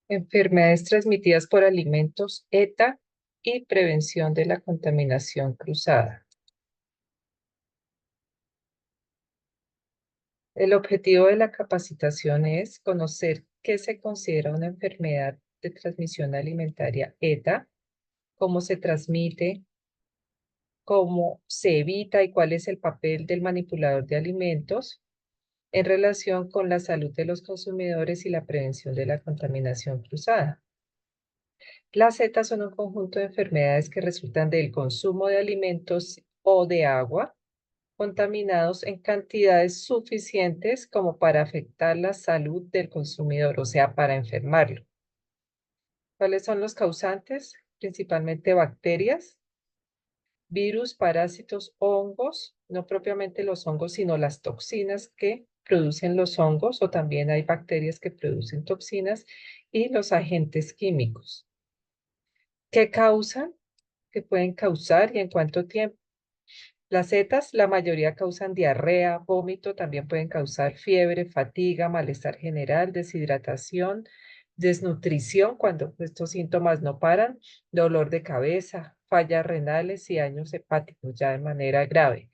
Enfermedades transmitidas por alimentos, ETA y prevención de la contaminación cruzada. El objetivo de la capacitación es conocer qué se considera una enfermedad de transmisión alimentaria, ETA, cómo se transmite, cómo se evita y cuál es el papel del manipulador de alimentos en relación con la salud de los consumidores y la prevención de la contaminación cruzada. Las zetas son un conjunto de enfermedades que resultan del consumo de alimentos o de agua contaminados en cantidades suficientes como para afectar la salud del consumidor, o sea, para enfermarlo. ¿Cuáles son los causantes? Principalmente bacterias, virus, parásitos, hongos, no propiamente los hongos, sino las toxinas que producen los hongos, o también hay bacterias que producen toxinas, y los agentes químicos. ¿Qué causan? ¿Qué pueden causar y en cuánto tiempo? Las setas, la mayoría causan diarrea, vómito, también pueden causar fiebre, fatiga, malestar general, deshidratación, desnutrición cuando estos síntomas no paran, dolor de cabeza, fallas renales y daños hepáticos ya de manera grave.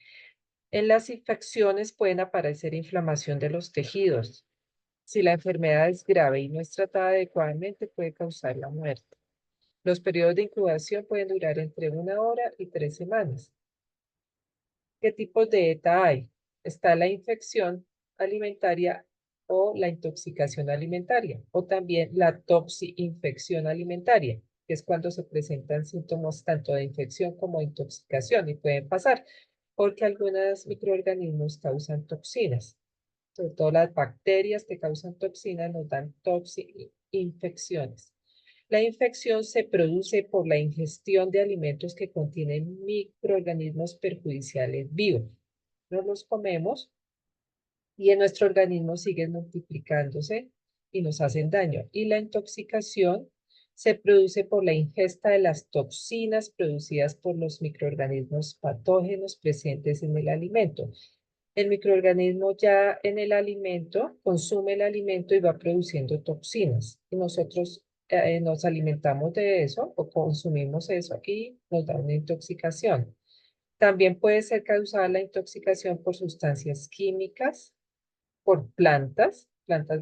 En las infecciones pueden aparecer inflamación de los tejidos. Si la enfermedad es grave y no es tratada adecuadamente, puede causar la muerte. Los periodos de incubación pueden durar entre 1 hora y 3 semanas. ¿Qué tipos de ETA hay? Está la infección alimentaria o la intoxicación alimentaria, o también la toxi-infección alimentaria, que es cuando se presentan síntomas tanto de infección como de intoxicación y pueden pasar porque algunos microorganismos causan toxinas. Sobre todo las bacterias que causan toxinas nos dan toxi-infecciones. La infección se produce por la ingestión de alimentos que contienen microorganismos perjudiciales vivos. Nos los comemos y en nuestro organismo siguen multiplicándose y nos hacen daño. Y la intoxicación se produce por la ingesta de las toxinas producidas por los microorganismos patógenos presentes en el alimento. El microorganismo ya en el alimento consume el alimento y va produciendo toxinas. Y nosotros nos alimentamos de eso o consumimos eso y nos da una intoxicación. También puede ser causada la intoxicación por sustancias químicas, por plantas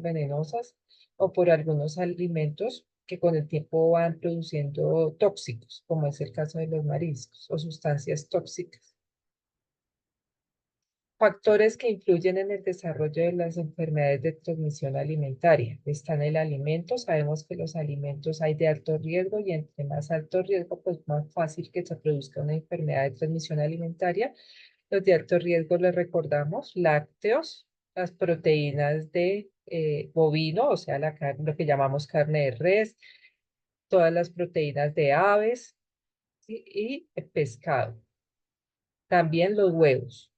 venenosas o por algunos alimentos que con el tiempo van produciendo tóxicos, como es el caso de los mariscos o sustancias tóxicas. Factores que influyen en el desarrollo de las enfermedades de transmisión alimentaria. Está en el alimento. Sabemos que los alimentos hay de alto riesgo y entre más alto riesgo, pues más fácil que se produzca una enfermedad de transmisión alimentaria. Los de alto riesgo les recordamos lácteos, las proteínas de bovino, o sea, la carne, lo que llamamos carne de res, todas las proteínas de aves, ¿sí? Y pescado. También los huevos.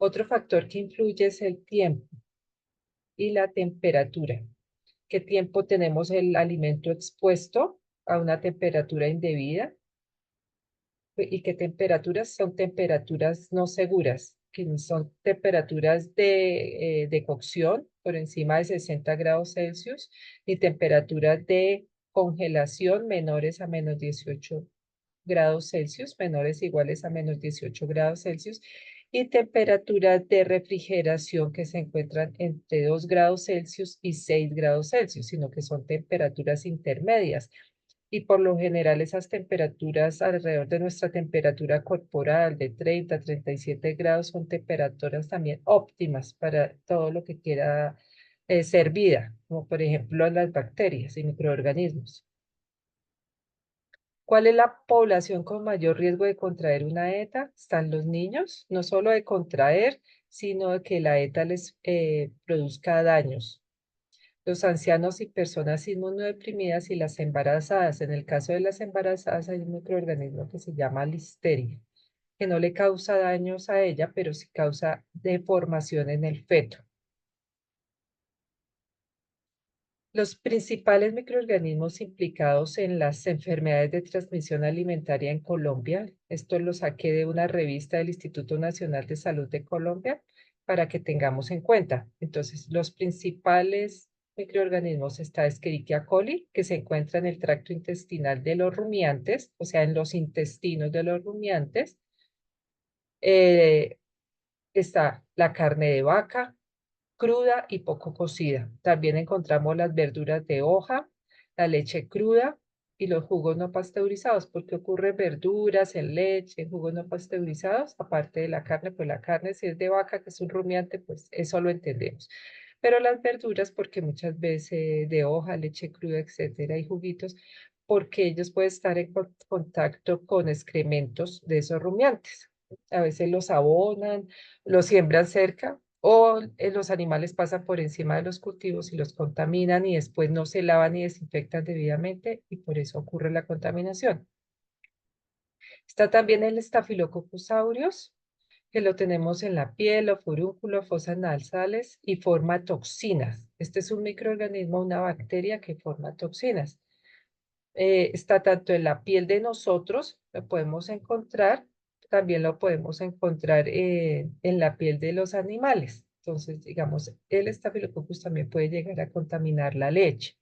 Otro factor que influye es el tiempo y la temperatura. ¿Qué tiempo tenemos el alimento expuesto a una temperatura indebida? ¿Y qué temperaturas? Son temperaturas no seguras, que son temperaturas de cocción por encima de 60 grados Celsius y temperaturas de congelación menores a -18 grados Celsius, menores iguales a -18 grados Celsius, y temperaturas de refrigeración que se encuentran entre 2 grados Celsius y 6 grados Celsius, sino que son temperaturas intermedias. Y por lo general esas temperaturas alrededor de nuestra temperatura corporal de 30 a 37 grados son temperaturas también óptimas para todo lo que quiera ser vida, como por ejemplo las bacterias y microorganismos. ¿Cuál es la población con mayor riesgo de contraer una ETA? Están los niños, no solo de contraer, sino de que la ETA les produzca daños. Los ancianos y personas inmunodeprimidas y las embarazadas. En el caso de las embarazadas hay un microorganismo que se llama listeria, que no le causa daños a ella, pero sí causa deformación en el feto. Los principales microorganismos implicados en las enfermedades de transmisión alimentaria en Colombia, esto lo saqué de una revista del Instituto Nacional de Salud de Colombia para que tengamos en cuenta. Entonces, los principales microorganismos está Escherichia coli, que se encuentra en el tracto intestinal de los rumiantes, o sea, en los intestinos de los rumiantes. Eh, Está la carne de vaca, cruda y poco cocida. También encontramos las verduras de hoja, la leche cruda y los jugos no pasteurizados, porque ocurre verduras, en leche, en jugos no pasteurizados, aparte de la carne, pues la carne si es de vaca, que es un rumiante, pues eso lo entendemos. Pero las verduras, porque muchas veces de hoja, leche cruda, etcétera, y juguitos, porque ellos pueden estar en contacto con excrementos de esos rumiantes. A veces los abonan, los siembran cerca o los animales pasan por encima de los cultivos y los contaminan y después no se lavan y desinfectan debidamente y por eso ocurre la contaminación. Está también el Staphylococcus aureus, que lo tenemos en la piel, los furúnculos, fosas nasales y forma toxinas. Este es un microorganismo, una bacteria que forma toxinas. Está tanto en la piel de nosotros, lo podemos encontrar, también lo podemos encontrar en la piel de los animales. Entonces, digamos, el estafilococcus también puede llegar a contaminar la leche,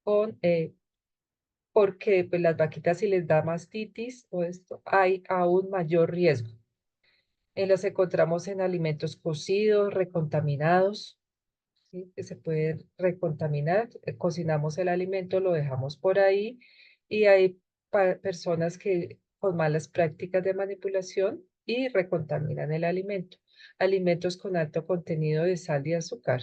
con, porque pues, las vaquitas si les da mastitis o esto, hay aún mayor riesgo. Los encontramos en alimentos cocidos, recontaminados, ¿sí? Que se puede recontaminar. Cocinamos el alimento, lo dejamos por ahí y hay personas que con malas prácticas de manipulación y recontaminan el alimento. Alimentos con alto contenido de sal y azúcar.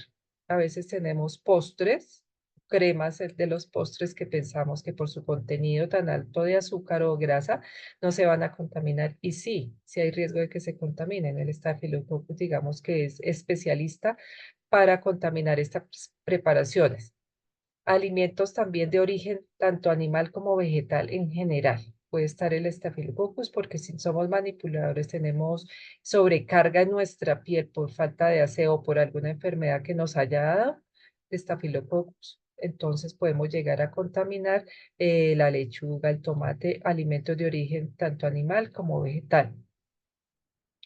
A veces tenemos postres, cremas de los postres que pensamos que por su contenido tan alto de azúcar o grasa no se van a contaminar. Y sí, sí hay riesgo de que se contaminen. El estafilococcus, digamos que es especialista para contaminar estas preparaciones. Alimentos también de origen tanto animal como vegetal en general. Puede estar el estafilococcus porque si somos manipuladores tenemos sobrecarga en nuestra piel por falta de aseo o por alguna enfermedad que nos haya dado estafilococcus. Entonces podemos llegar a contaminar la lechuga, el tomate, alimentos de origen tanto animal como vegetal.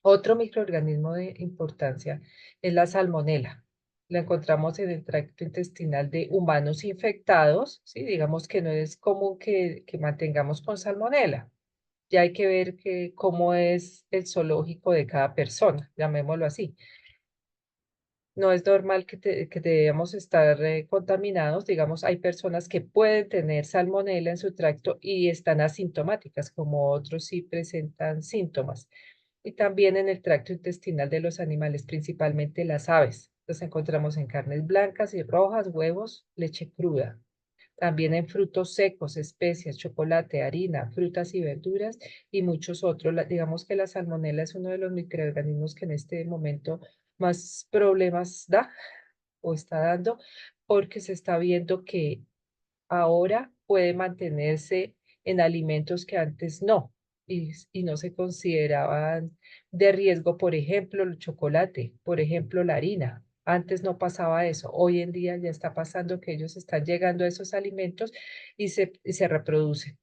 Otro microorganismo de importancia es la salmonela. La encontramos en el tracto intestinal de humanos infectados, ¿sí? Digamos que no es común que mantengamos con salmonela. Ya hay que ver cómo es el zoológico de cada persona, llamémoslo así. No es normal que debamos estar contaminados. Digamos, hay personas que pueden tener salmonela en su tracto y están asintomáticas, como otros sí presentan síntomas. Y también en el tracto intestinal de los animales, principalmente las aves. Los encontramos en carnes blancas y rojas, huevos, leche cruda. También en frutos secos, especias, chocolate, harina, frutas y verduras y muchos otros. Digamos que la salmonela es uno de los microorganismos que en este momento más problemas da o está dando porque se está viendo que ahora puede mantenerse en alimentos que antes no, y no se consideraban de riesgo, por ejemplo, el chocolate, por ejemplo, la harina. Antes no pasaba eso, hoy en día ya está pasando que ellos están llegando a esos alimentos y se reproducen.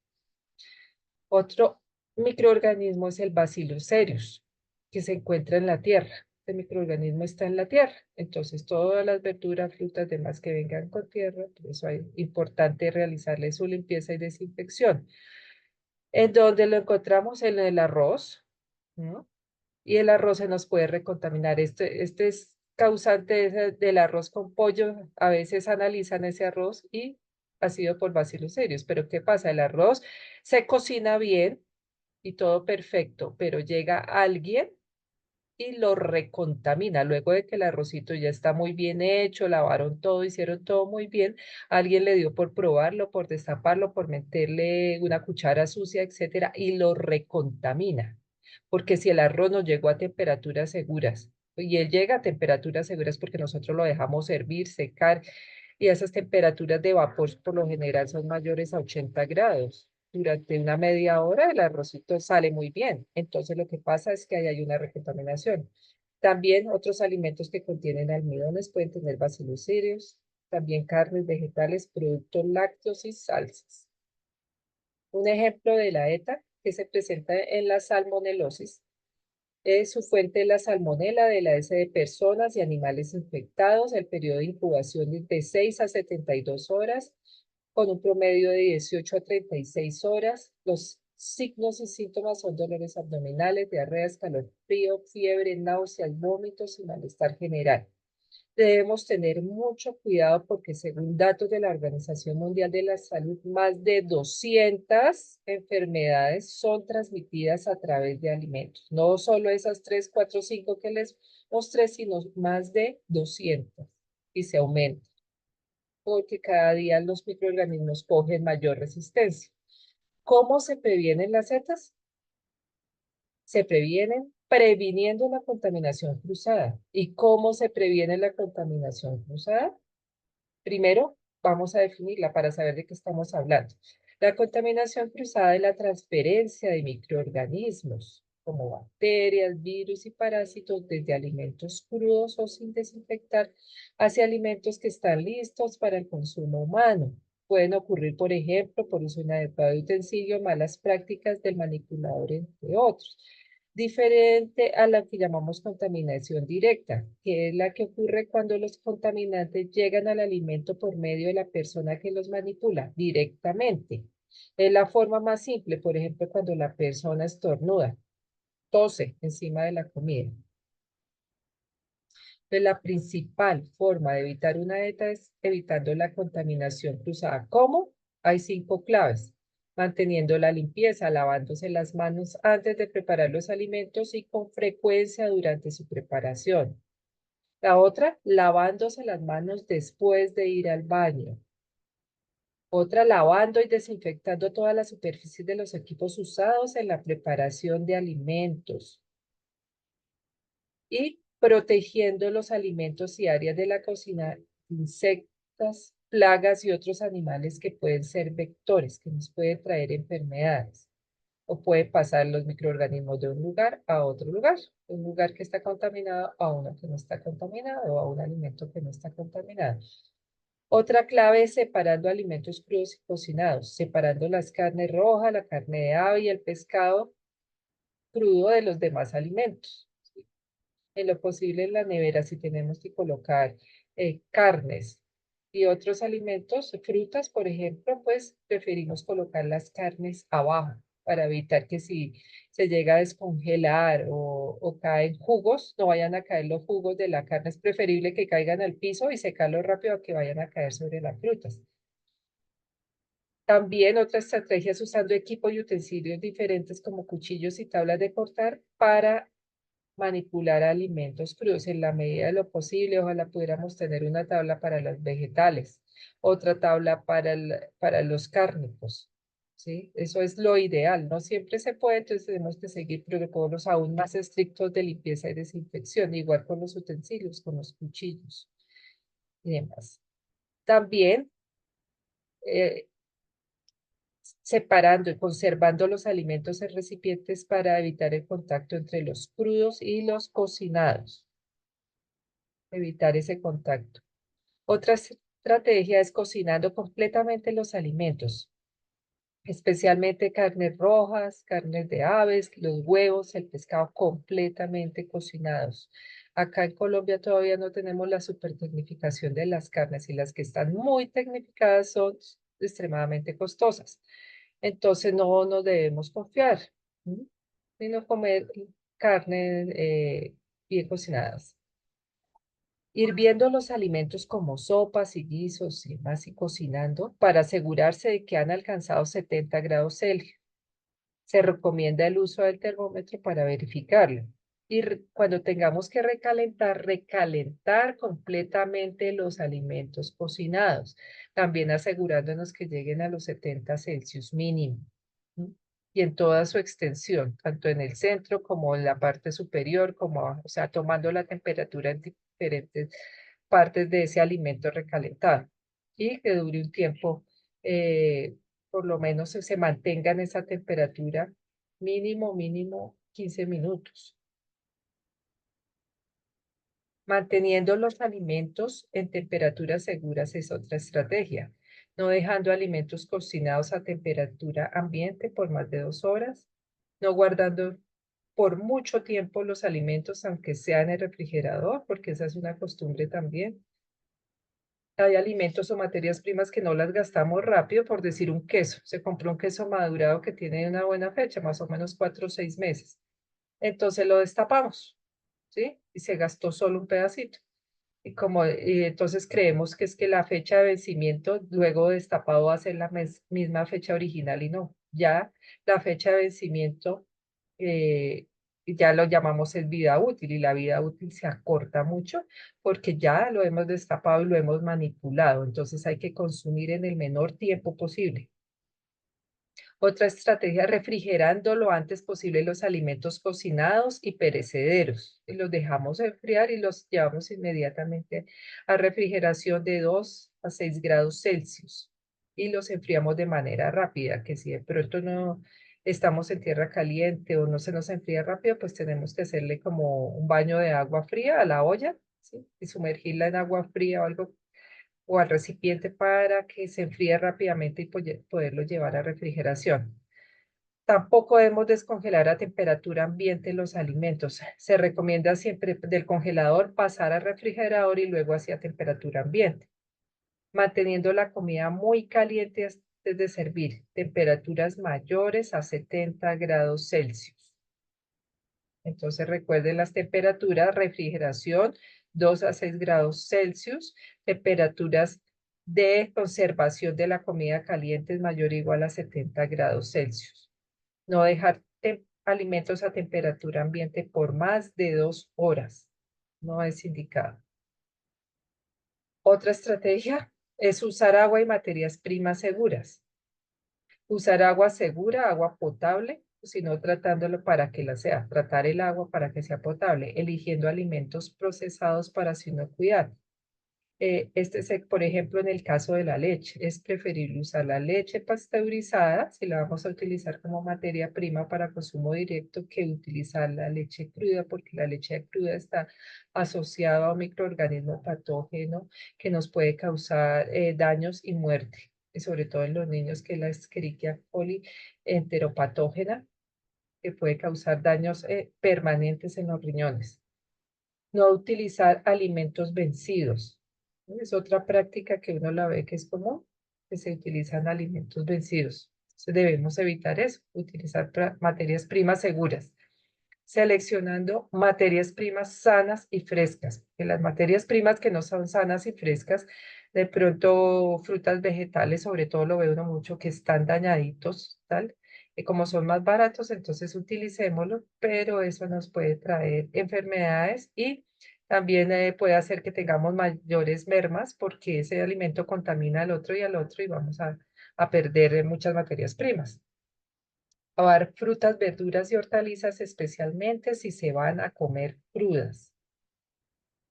Otro microorganismo es el Bacillus cereus, que se encuentra en la tierra. Este microorganismo está en la tierra, entonces todas las verduras, frutas, demás que vengan con tierra, por eso es importante realizarle su limpieza y desinfección. ¿En donde lo encontramos? En el arroz, ¿no? Y el arroz se nos puede recontaminar. Este es causante del arroz con pollo. A veces analizan ese arroz y ha sido por Bacillus cereus. Pero ¿qué pasa? El arroz se cocina bien y todo perfecto, pero llega alguien y lo recontamina. Luego de que el arrocito ya está muy bien hecho, lavaron todo, hicieron todo muy bien, alguien le dio por probarlo, por destaparlo, por meterle una cuchara sucia, etcétera, y lo recontamina. Porque si el arroz no llegó a temperaturas seguras, y él llega a temperaturas seguras porque nosotros lo dejamos hervir, secar, y esas temperaturas de vapor por lo general son mayores a 80 grados. Durante una media hora el arrocito sale muy bien. Entonces lo que pasa es que ahí hay una recontaminación. También otros alimentos que contienen almidones pueden tener Bacillus cereus, también carnes, vegetales, productos lácteos y salsas. Un ejemplo de la ETA que se presenta en la salmonelosis Su fuente es la salmonela de la S de personas y animales infectados. El periodo de incubación es de 6 a 72 horas, con un promedio de 18 a 36 horas. Los signos y síntomas son dolores abdominales, diarrea, escalofrío, fiebre, náuseas, vómitos y malestar general. Debemos tener mucho cuidado porque según datos de la Organización Mundial de la Salud, más de 200 enfermedades son transmitidas a través de alimentos. No solo esas 3, 4, 5 que les mostré, sino más de 200 y se aumenta porque cada día los microorganismos cogen mayor resistencia. ¿Cómo se previenen las setas? Se previenen previniendo la contaminación cruzada. ¿Y cómo se previene la contaminación cruzada? Primero, vamos a definirla para saber de qué estamos hablando. La contaminación cruzada es la transferencia de microorganismos como bacterias, virus y parásitos desde alimentos crudos o sin desinfectar hacia alimentos que están listos para el consumo humano. Pueden ocurrir, por ejemplo, por uso inadecuado de utensilio, malas prácticas del manipulador, entre otros. Diferente a la que llamamos contaminación directa, que es la que ocurre cuando los contaminantes llegan al alimento por medio de la persona que los manipula directamente. Es la forma más simple, por ejemplo, cuando la persona estornuda, tose encima de la comida. Entonces, la principal forma de evitar una dieta es evitando la contaminación cruzada. ¿Cómo? Hay 5 claves. Manteniendo la limpieza, lavándose las manos antes de preparar los alimentos y con frecuencia durante su preparación. La otra, lavándose las manos después de ir al baño. Otra, lavando y desinfectando todas las superficies de los equipos usados en la preparación de alimentos. Y protegiendo los alimentos y áreas de la cocina de insectos, plagas y otros animales que pueden ser vectores, que nos pueden traer enfermedades o pueden pasar los microorganismos de un lugar a otro lugar, un lugar que está contaminado a uno que no está contaminado o a un alimento que no está contaminado. Otra clave es separando alimentos crudos y cocinados, separando las carnes rojas, la carne de ave y el pescado crudo de los demás alimentos. En lo posible en la nevera, si tenemos que colocar carnes y otros alimentos, frutas, por ejemplo, pues preferimos colocar las carnes abajo para evitar que si se llega a descongelar o caen jugos, no vayan a caer los jugos de la carne. Es preferible que caigan al piso y secarlo rápido a que vayan a caer sobre las frutas. También otra estrategia es usando equipo y utensilios diferentes como cuchillos y tablas de cortar para manipular alimentos crudos en la medida de lo posible. Ojalá pudiéramos tener una tabla para los vegetales, otra tabla para los cárnicos, ¿sí? Eso es lo ideal. No siempre se puede, entonces tenemos que seguir protocolos aún más estrictos de limpieza y desinfección, igual con los utensilios, con los cuchillos y demás. También eh, separando y conservando los alimentos en recipientes para evitar el contacto entre los crudos y los cocinados. Evitar ese contacto. Otra estrategia es cocinando completamente los alimentos, especialmente carnes rojas, carnes de aves, los huevos, el pescado completamente cocinados. Acá en Colombia todavía no tenemos la supertecnificación de las carnes y las que están muy tecnificadas son extremadamente costosas. Entonces no nos debemos confiar, ¿m? Sino comer carnes bien cocinadas. Hirviendo los alimentos como sopas y guisos y más y cocinando para asegurarse de que han alcanzado 70 grados Celsius. Se recomienda el uso del termómetro para verificarlo. Y cuando tengamos que recalentar, recalentar completamente los alimentos cocinados, también asegurándonos que lleguen a los 70 Celsius mínimo. ¿M? Y en toda su extensión, tanto en el centro como en la parte superior, como, o sea, tomando la temperatura en diferentes partes de ese alimento recalentado. Y que dure un tiempo, por lo menos se mantenga en esa temperatura mínimo 15 minutos. Manteniendo los alimentos en temperaturas seguras es otra estrategia. No dejando alimentos cocinados a temperatura ambiente por más de 2 horas. No guardando por mucho tiempo los alimentos, aunque sea en el refrigerador, porque esa es una costumbre también. Hay alimentos o materias primas que no las gastamos rápido, por decir un queso. Se compró un queso madurado que tiene una buena fecha, más o menos 4 o 6 meses. Entonces lo destapamos, ¿sí? Y se gastó solo un pedacito. Y entonces creemos que es que la fecha de vencimiento luego destapado va a ser la misma fecha original y no. Ya la fecha de vencimiento ya lo llamamos es vida útil y la vida útil se acorta mucho porque ya lo hemos destapado y lo hemos manipulado. Entonces hay que consumir en el menor tiempo posible. Otra estrategia, refrigerando lo antes posible los alimentos cocinados y perecederos. Y los dejamos enfriar y los llevamos inmediatamente a refrigeración de 2 a 6 grados Celsius. Y los enfriamos de manera rápida, que si de pronto no estamos en tierra caliente o no se nos enfría rápido, pues tenemos que hacerle como un baño de agua fría a la olla, ¿sí? Y sumergirla en agua fría o algo o al recipiente para que se enfríe rápidamente y poderlo llevar a refrigeración. Tampoco debemos descongelar a temperatura ambiente los alimentos. Se recomienda siempre del congelador pasar al refrigerador y luego hacia temperatura ambiente, manteniendo la comida muy caliente antes de servir, temperaturas mayores a 70 grados Celsius. Entonces recuerden las temperaturas, refrigeración 2 a 6 grados Celsius, temperaturas de conservación de la comida caliente es mayor o igual a 70 grados Celsius. No dejar alimentos a temperatura ambiente por más de 2 horas. No es indicado. Otra estrategia es usar agua y materias primas seguras. Usar agua segura, agua potable, sino tratándolo para que la sea, tratar el agua para que sea potable, eligiendo alimentos procesados para su inocuidad. Por ejemplo, en el caso de la leche, es preferible usar la leche pasteurizada, si la vamos a utilizar como materia prima para consumo directo, que utilizar la leche cruda, porque la leche cruda está asociada a un microorganismo patógeno que nos puede causar daños y muerte, y sobre todo en los niños, que es la Escherichia coli enteropatógena, que puede causar daños permanentes en los riñones. No utilizar alimentos vencidos. Es otra práctica que uno la ve que es común, que se utilizan alimentos vencidos. Entonces debemos evitar eso, utilizar materias primas seguras, seleccionando materias primas sanas y frescas. Que las materias primas que no son sanas y frescas, de pronto frutas vegetales, sobre todo lo ve uno mucho que están dañaditos, tal. Y como son más baratos, entonces utilicémoslo, pero eso nos puede traer enfermedades y también puede hacer que tengamos mayores mermas porque ese alimento contamina al otro y al otro y vamos a perder muchas materias primas. Lavar frutas, verduras y hortalizas, especialmente si se van a comer crudas.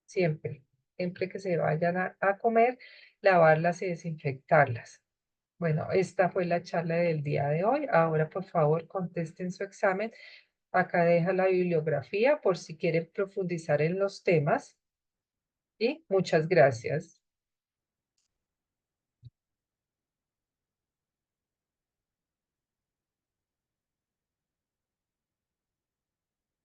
Siempre, siempre que se vayan a comer, lavarlas y desinfectarlas. Bueno, esta fue la charla del día de hoy. Ahora, por favor, contesten su examen. Acá deja la bibliografía por si quieren profundizar en los temas. Y muchas gracias.